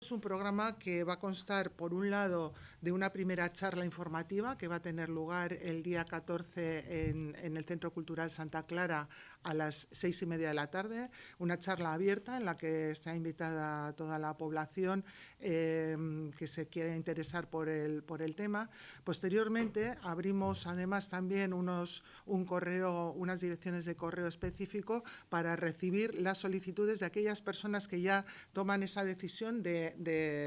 Es un programa que va a constar, por un lado, de una primera charla informativa que va a tener lugar el día 14 en el Centro Cultural Santa Clara a las 6:30 de la tarde, una charla abierta en la que está invitada toda la población que se quiera interesar por el tema. Posteriormente, abrimos además también unas direcciones de correo específico para recibir las solicitudes de aquellas personas que ya toman esa decisión de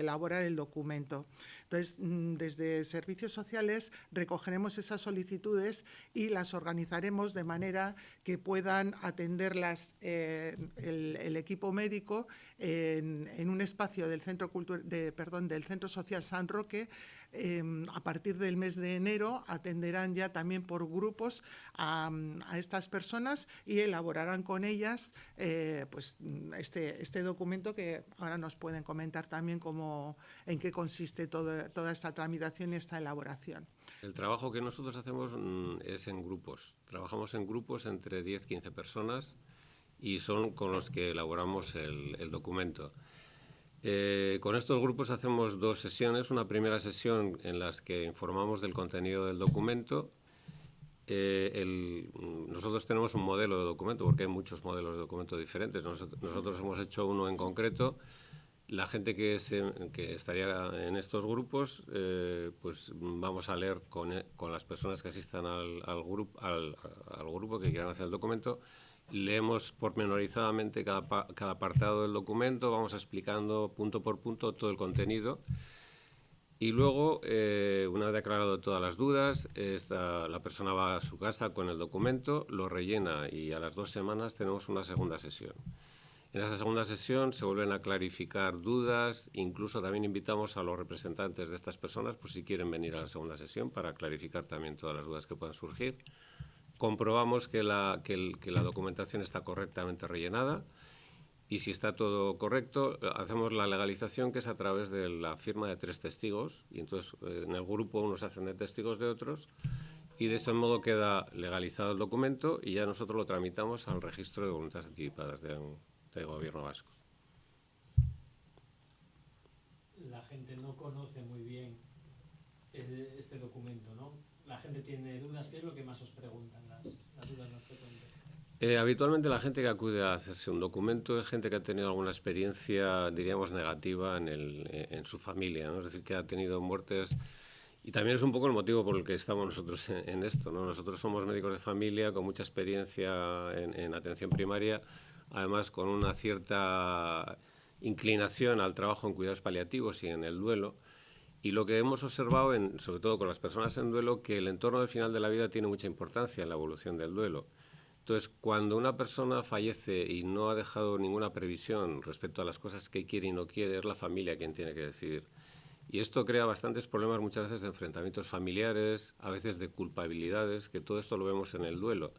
elaborar el documento. Entonces, desde Servicios Sociales recogeremos esas solicitudes y las organizaremos de manera que puedan atenderlas el equipo médico en un espacio del Centro Social San Roque. A partir del mes de enero atenderán ya también por grupos a estas personas y elaborarán con ellas pues este documento que ahora nos pueden comentar también en qué consiste toda esta tramitación y esta elaboración. El trabajo que nosotros hacemos es en grupos. Trabajamos en grupos entre 10-15 personas y son con los que elaboramos el documento. Con estos grupos hacemos 2 sesiones. Una primera sesión en la que informamos del contenido del documento. Nosotros tenemos un modelo de documento porque hay muchos modelos de documento diferentes. Nosotros hemos hecho uno en concreto. La gente que estaría en estos grupos, pues vamos a leer con las personas que asistan al grupo que quieran hacer el documento. Leemos pormenorizadamente cada apartado del documento, vamos explicando punto por punto todo el contenido. Y luego, una vez aclarado todas las dudas, la persona va a su casa con el documento, lo rellena y a las 2 semanas tenemos una segunda sesión. En esa segunda sesión se vuelven a clarificar dudas, incluso también invitamos a los representantes de estas personas por si quieren venir a la segunda sesión para clarificar también todas las dudas que puedan surgir. Comprobamos que la documentación está correctamente rellenada y si está todo correcto, hacemos la legalización, que es a través de la firma de 3 testigos, y entonces en el grupo unos hacen de testigos de otros y de ese modo queda legalizado el documento y ya nosotros lo tramitamos al registro de voluntades anticipadas del Gobierno vasco. La gente no conoce muy bien este documento, ¿no? La gente tiene dudas. ¿Qué es lo que más os preguntan las dudas más frecuentes? Habitualmente la gente que acude a hacerse un documento es gente que ha tenido alguna experiencia, diríamos, negativa en su familia, ¿no? Es decir, que ha tenido muertes. Y también es un poco el motivo por el que estamos nosotros en esto, ¿no? Nosotros somos médicos de familia con mucha experiencia en atención primaria, además con una cierta inclinación al trabajo en cuidados paliativos y en el duelo. Y lo que hemos observado, sobre todo con las personas en duelo, que el entorno del final de la vida tiene mucha importancia en la evolución del duelo. Entonces, cuando una persona fallece y no ha dejado ninguna previsión respecto a las cosas que quiere y no quiere, es la familia quien tiene que decidir. Y esto crea bastantes problemas muchas veces de enfrentamientos familiares, a veces de culpabilidades, que todo esto lo vemos en el duelo.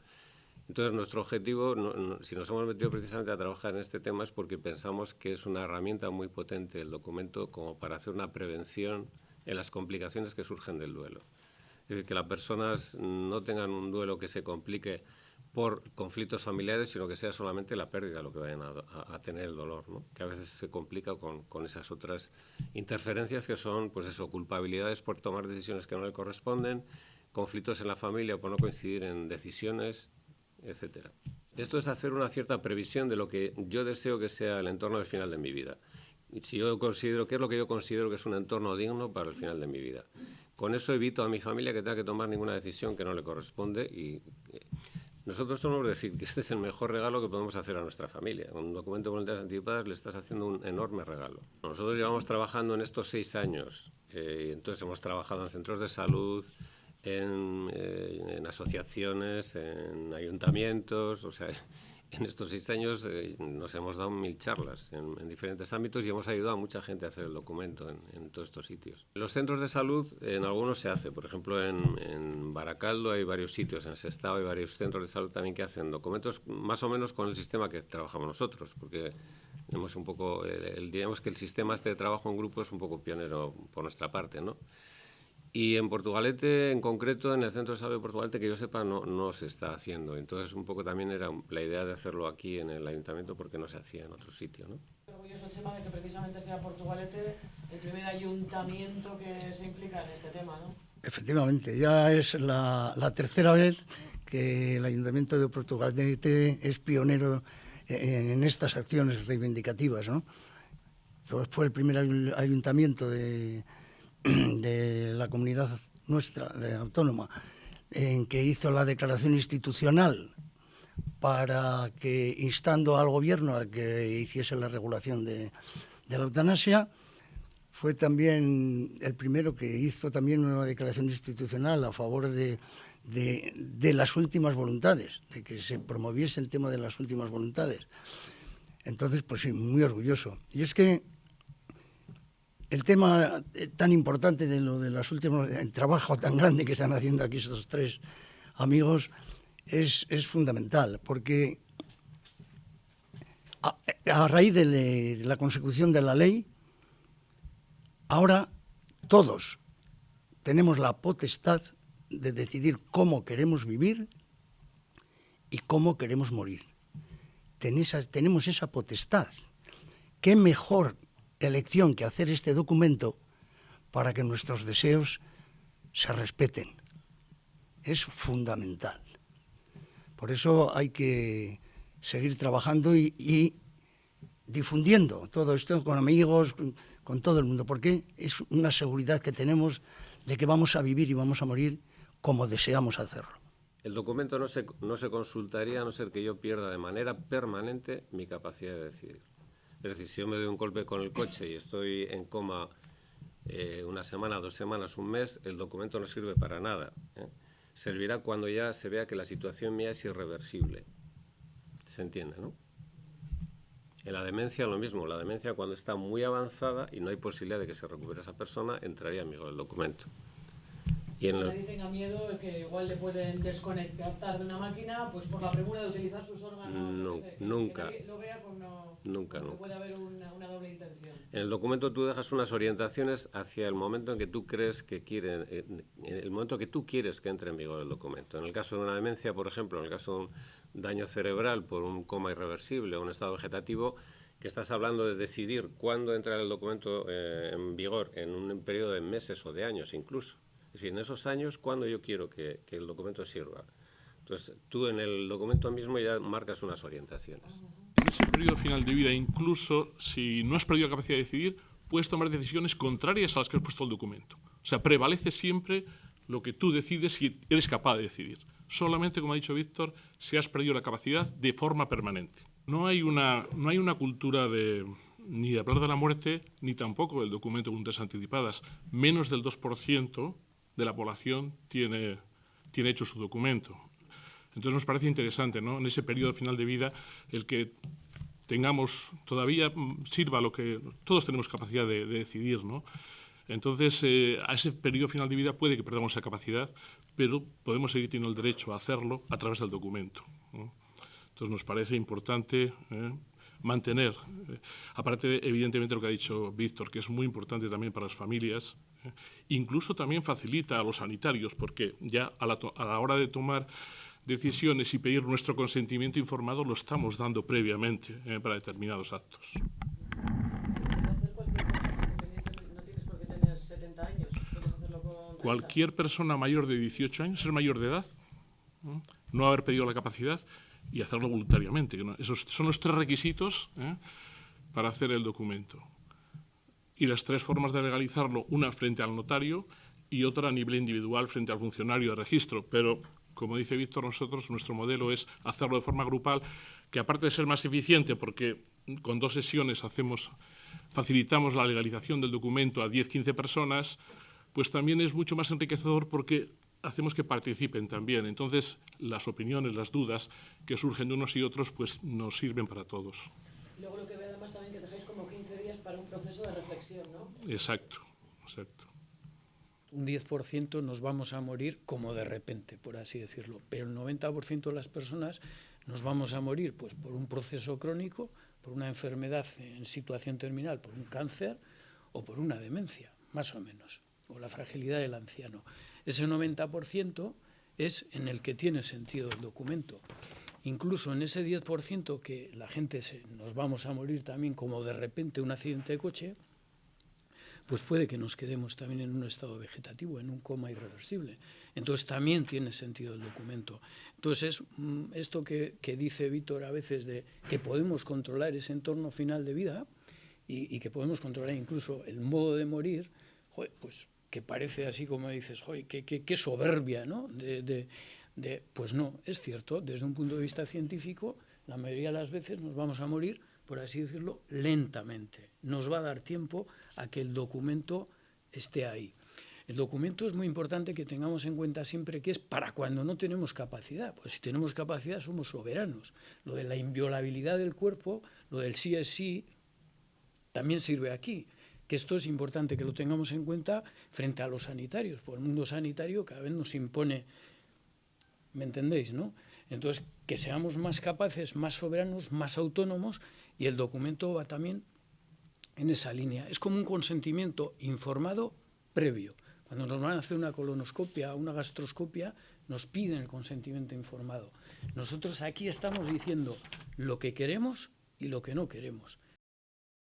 Entonces, nuestro objetivo, si nos hemos metido precisamente a trabajar en este tema, es porque pensamos que es una herramienta muy potente el documento como para hacer una prevención en las complicaciones que surgen del duelo. Es decir, que las personas no tengan un duelo que se complique por conflictos familiares, sino que sea solamente la pérdida lo que vayan a tener el dolor, ¿no? Que a veces se complica con esas otras interferencias que son, pues eso, culpabilidades por tomar decisiones que no le corresponden, conflictos en la familia por no coincidir en decisiones, etcétera. Esto es hacer una cierta previsión de lo que yo deseo que sea el entorno del final de mi vida. Si yo considero, ¿qué es lo que yo considero que es un entorno digno para el final de mi vida? Con eso evito a mi familia que tenga que tomar ninguna decisión que no le corresponde y nosotros solemos decir que este es el mejor regalo que podemos hacer a nuestra familia. Con un documento de voluntades anticipadas le estás haciendo un enorme regalo. Nosotros llevamos trabajando en estos 6 años. Entonces hemos trabajado en centros de salud, en asociaciones, en ayuntamientos. O sea, en estos 6 años nos hemos dado 1000 charlas en diferentes ámbitos y hemos ayudado a mucha gente a hacer el documento en todos estos sitios. En los centros de salud, en algunos se hace. Por ejemplo, en Baracaldo hay varios sitios, en Sestao hay varios centros de salud también que hacen documentos más o menos con el sistema que trabajamos nosotros, porque hemos un poco, digamos que el sistema este de trabajo en grupo es un poco pionero por nuestra parte, ¿no? Y en Portugalete, en concreto, en el Centro de Salud de Portugalete, que yo sepa, no se está haciendo. Entonces, un poco también era la idea de hacerlo aquí en el Ayuntamiento porque no se hacía en otro sitio, ¿no? Orgulloso, Chema, de que precisamente sea Portugalete el primer ayuntamiento que se implica en este tema, ¿no? Efectivamente, ya es la tercera vez que el Ayuntamiento de Portugalete es pionero en estas acciones reivindicativas, ¿no? Fue el primer ayuntamiento de la comunidad nuestra, autónoma, en que hizo la declaración institucional para que, instando al gobierno a que hiciese la regulación de la eutanasia. Fue también el primero que hizo también una declaración institucional a favor de las últimas voluntades, de que se promoviese el tema de las últimas voluntades. Entonces, pues sí, muy orgulloso. Y es que el tema tan importante de lo de las últimas, el trabajo tan grande que están haciendo aquí estos tres amigos es fundamental, porque a raíz de la consecución de la ley, ahora todos tenemos la potestad de decidir cómo queremos vivir y cómo queremos morir. Tenemos esa potestad. ¿Qué mejor elección que hacer este documento para que nuestros deseos se respeten? Es fundamental. Por eso hay que seguir trabajando y difundiendo todo esto con amigos, con todo el mundo, porque es una seguridad que tenemos de que vamos a vivir y vamos a morir como deseamos hacerlo. El documento no se consultaría a no ser que yo pierda de manera permanente mi capacidad de decidir. Es decir, si yo me doy un golpe con el coche y estoy en coma una semana, 2 semanas, un mes, el documento no sirve para nada, ¿eh? Servirá cuando ya se vea que la situación mía es irreversible. ¿Se entiende, no? En la demencia lo mismo. La demencia, cuando está muy avanzada y no hay posibilidad de que se recupere esa persona, entraría en vigor el documento. Si nadie tenga miedo de que igual le pueden desconectar de una máquina, pues por la premura de utilizar sus órganos, nunca. Que nadie lo vea, pues no, Nunca. puede haber una doble intención. En el documento tú dejas unas orientaciones hacia el momento en que tú crees que en el momento que tú quieres que entre en vigor el documento. En el caso de una demencia, por ejemplo, en el caso de un daño cerebral por un coma irreversible o un estado vegetativo, que estás hablando de decidir cuándo entra el documento en vigor, en un periodo de meses o de años incluso. Es decir, en esos años, ¿cuándo yo quiero que el documento sirva? Entonces, tú en el documento mismo ya marcas unas orientaciones. En ese periodo final de vida, incluso si no has perdido la capacidad de decidir, puedes tomar decisiones contrarias a las que has puesto el documento. O sea, prevalece siempre lo que tú decides si eres capaz de decidir. Solamente, como ha dicho Víctor, si has perdido la capacidad de forma permanente. No hay una cultura ni de hablar de la muerte, ni tampoco del documento de voluntades anticipadas. Menos del 2% de la población tiene hecho su documento. Entonces nos parece interesante, ¿no?, en ese periodo final de vida, el que tengamos, todavía sirva lo que todos tenemos capacidad de decidir, ¿no? Entonces, a ese periodo final de vida puede que perdamos esa capacidad, pero podemos seguir teniendo el derecho a hacerlo a través del documento, ¿no? Entonces nos parece importante mantener, aparte evidentemente lo que ha dicho Víctor, que es muy importante también para las familias, incluso también facilita a los sanitarios, porque ya a la hora de tomar decisiones y pedir nuestro consentimiento informado lo estamos dando previamente para determinados actos. No tienes por qué tener 70 años, puedes hacerlo con 30. Cualquier persona mayor de 18 años, ser mayor de edad, no haber pedido la capacidad y hacerlo voluntariamente. ¿No? Esos son los 3 requisitos para hacer el documento. Y las 3 formas de legalizarlo, una frente al notario y otra a nivel individual frente al funcionario de registro. Pero, como dice Víctor, nuestro modelo es hacerlo de forma grupal, que aparte de ser más eficiente, porque con 2 sesiones facilitamos la legalización del documento a 10-15 personas, pues también es mucho más enriquecedor porque hacemos que participen también. Entonces, las opiniones, las dudas que surgen de unos y otros, pues nos sirven para todos. Luego lo que veo además también que dejáis como 15 días para un proceso de reflexión, ¿no? Exacto. Un 10% nos vamos a morir como de repente, por así decirlo, pero el 90% de las personas nos vamos a morir pues por un proceso crónico, por una enfermedad en situación terminal, por un cáncer o por una demencia, más o menos. o la fragilidad del anciano. Ese 90% es en el que tiene sentido el documento. Incluso en ese 10% que la gente nos vamos a morir también, como de repente un accidente de coche, pues puede que nos quedemos también en un estado vegetativo, en un coma irreversible. Entonces también tiene sentido el documento. Entonces esto que dice Víctor a veces de que podemos controlar ese entorno final de vida y que podemos controlar incluso el modo de morir, joder, pues que parece así como dices, joder, qué soberbia, ¿no? Pues no, es cierto, desde un punto de vista científico, la mayoría de las veces nos vamos a morir, por así decirlo, lentamente. Nos va a dar tiempo a que el documento esté ahí. El documento es muy importante que tengamos en cuenta siempre que es para cuando no tenemos capacidad. Pues si tenemos capacidad somos soberanos. Lo de la inviolabilidad del cuerpo, lo del sí es sí, también sirve aquí. Que esto es importante que lo tengamos en cuenta frente a los sanitarios. Porque el mundo sanitario cada vez nos impone, ¿me entendéis, no? Entonces, que seamos más capaces, más soberanos, más autónomos, y el documento va también en esa línea. Es como un consentimiento informado previo. Cuando nos van a hacer una colonoscopia, una gastroscopia, nos piden el consentimiento informado. Nosotros aquí estamos diciendo lo que queremos y lo que no queremos.